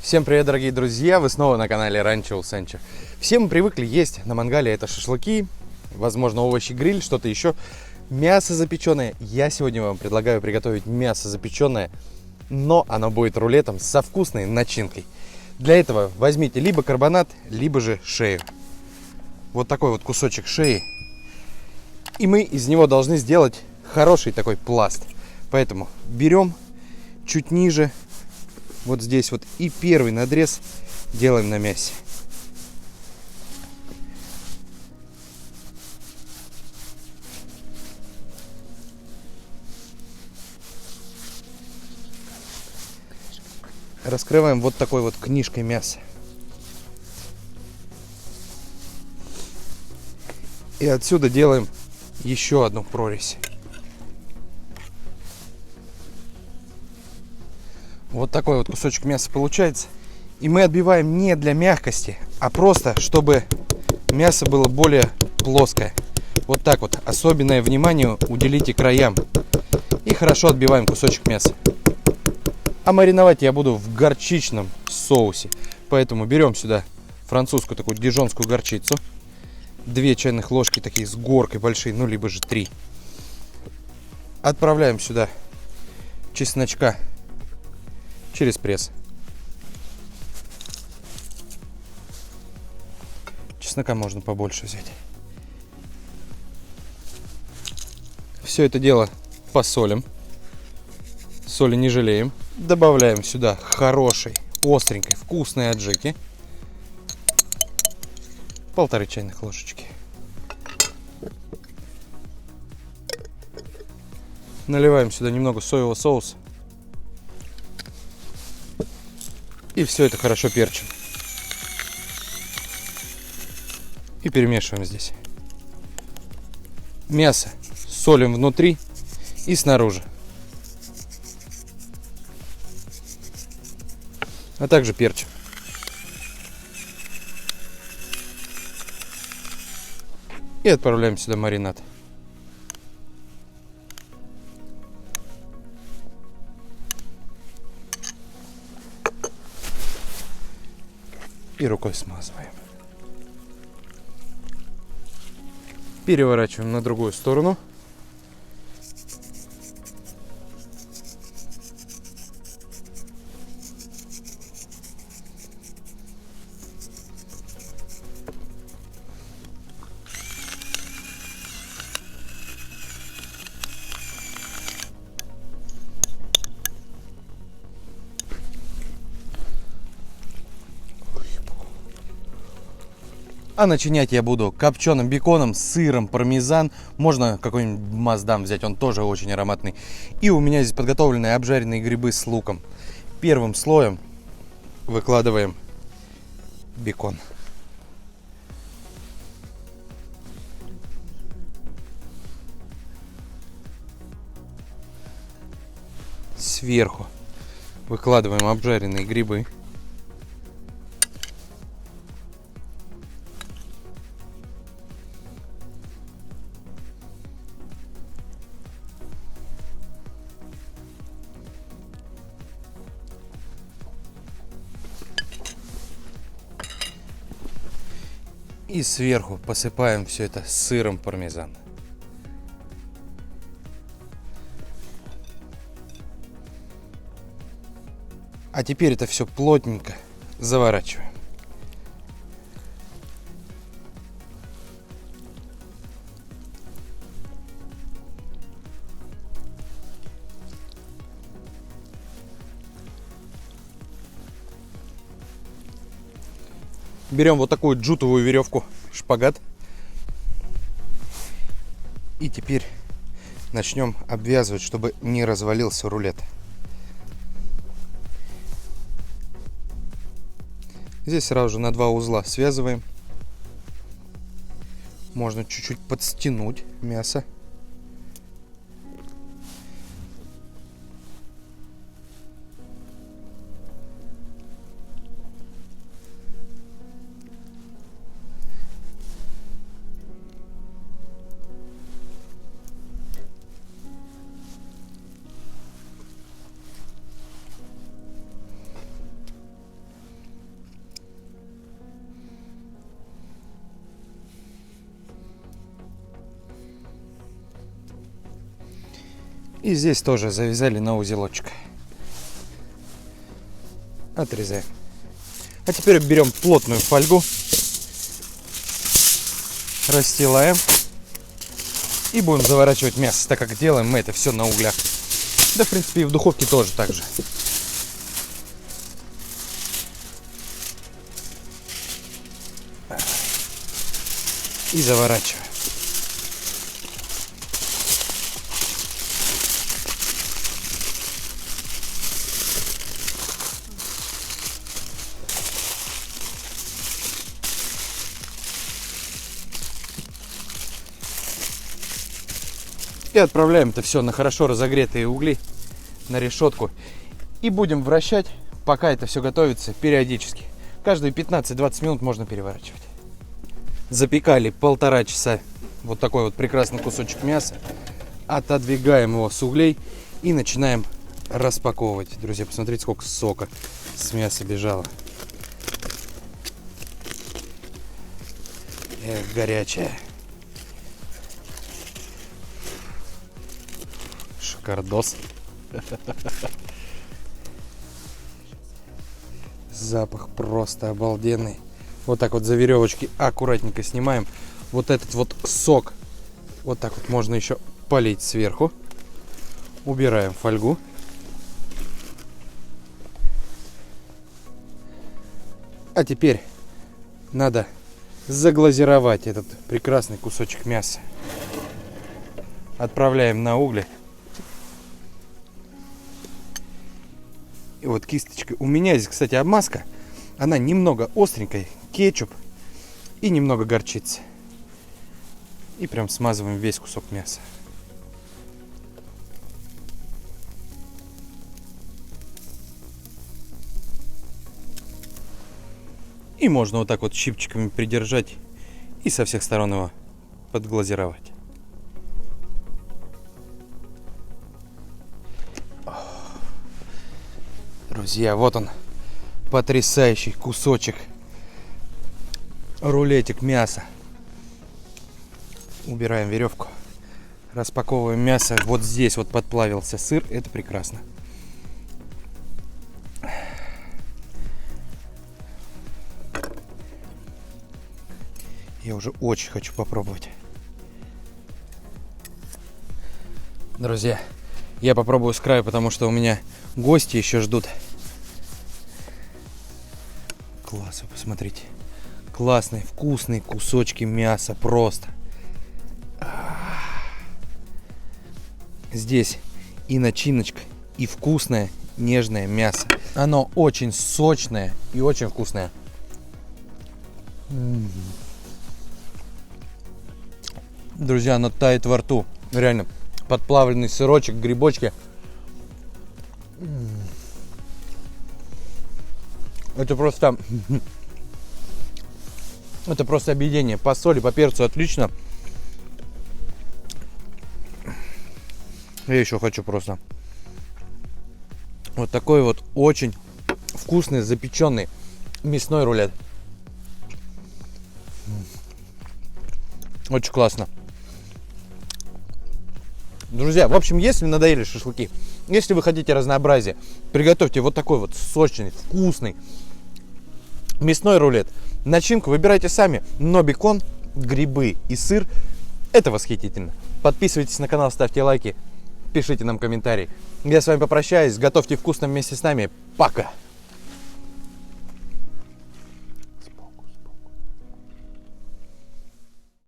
Всем привет, дорогие друзья! Вы снова на канале Ранчо у Санчо. Все мы привыкли есть на мангале это шашлыки, возможно, овощи, гриль, что-то еще. Мясо запеченное. Я сегодня вам предлагаю приготовить мясо запеченное, но оно будет рулетом со вкусной начинкой. Для этого возьмите либо карбонат, либо же шею. Вот такой вот кусочек шеи. И мы из него должны сделать хороший такой пласт. Поэтому берем чуть ниже, вот здесь вот, и первый надрез делаем на мясе. Раскрываем вот такой вот книжкой мяса. И отсюда делаем еще одну прорезь. Вот такой вот кусочек мяса получается. И мы отбиваем не для мягкости, а просто, чтобы мясо было более плоское. Вот так вот. Особенное внимание уделите краям. И хорошо отбиваем кусочек мяса. А мариновать я буду в горчичном соусе. Поэтому берем сюда французскую такую дижонскую горчицу. 2 чайных ложки такие с горкой большие, ну либо же 3. Отправляем сюда чесночка через пресс. Чеснока можно побольше взять. Все это дело посолим. Соли не жалеем. Добавляем сюда хорошей, остренькой, вкусной аджики. 1,5 чайных ложечки. Наливаем сюда немного соевого соуса. И все это хорошо перчим. И перемешиваем здесь. Мясо солим внутри и снаружи. А также перчим. И отправляем сюда маринад. И рукой смазываем. Переворачиваем на другую сторону. А начинять я буду копченым беконом, сыром пармезан. Можно какой-нибудь маасдам взять, он тоже очень ароматный. И у меня здесь подготовленные обжаренные грибы с луком. Первым слоем выкладываем бекон. Сверху выкладываем обжаренные грибы. И сверху посыпаем все это сыром пармезан. А теперь это все плотненько заворачиваем. Берем вот такую джутовую веревку, шпагат. И теперь начнем обвязывать, чтобы не развалился рулет. Здесь сразу же на 2 узла связываем. Можно чуть-чуть подстянуть мясо. И здесь тоже завязали на узелочек. Отрезаем. А теперь берем плотную фольгу, расстилаем и будем заворачивать мясо, так как делаем мы это все на углях. Да, в принципе, и в духовке тоже так же. И заворачиваем. И отправляем это все на хорошо разогретые угли, на решетку. И будем вращать, пока это все готовится, периодически. Каждые 15-20 минут можно переворачивать. Запекали 1,5 часа вот такой вот прекрасный кусочек мяса. Отодвигаем его с углей и начинаем распаковывать. Друзья, посмотрите, сколько сока с мяса бежало. Эх, горячая. Шикардос. Запах просто обалденный. Вот так вот за веревочки аккуратненько снимаем. Вот этот вот сок. Вот так вот можно еще полить сверху. Убираем фольгу. А теперь надо заглазировать этот прекрасный кусочек мяса. Отправляем на угли. И вот кисточкой. У меня здесь, кстати, обмазка. Она немного остренькая. Кетчуп и немного горчицы. И прям смазываем весь кусок мяса. И можно вот так вот щипчиками придержать и со всех сторон его подглазировать. Друзья, вот он, потрясающий кусочек, рулетик мяса. Убираем веревку, распаковываем мясо. Вот здесь вот подплавился сыр, это прекрасно. Я уже очень хочу попробовать. Друзья, я попробую с краю, потому что у меня гости еще ждут. Класс, вы посмотрите. Классные, вкусные кусочки мяса просто. Здесь и начиночка, и вкусное, нежное мясо. Оно очень сочное и очень вкусное. Друзья, оно тает во рту. Реально, подплавленный сырочек, грибочки. Это просто объедение. По соли, по перцу отлично. Я еще хочу просто вот такой вот очень вкусный запеченный мясной рулет. Очень классно. Друзья, в общем, если надоели шашлыки, если вы хотите разнообразия, приготовьте вот такой вот сочный, вкусный мясной рулет. Начинку выбирайте сами, но бекон, грибы и сыр — это восхитительно. Подписывайтесь на канал, ставьте лайки, пишите нам комментарии. Я с вами попрощаюсь, готовьте вкусно вместе с нами. Пока!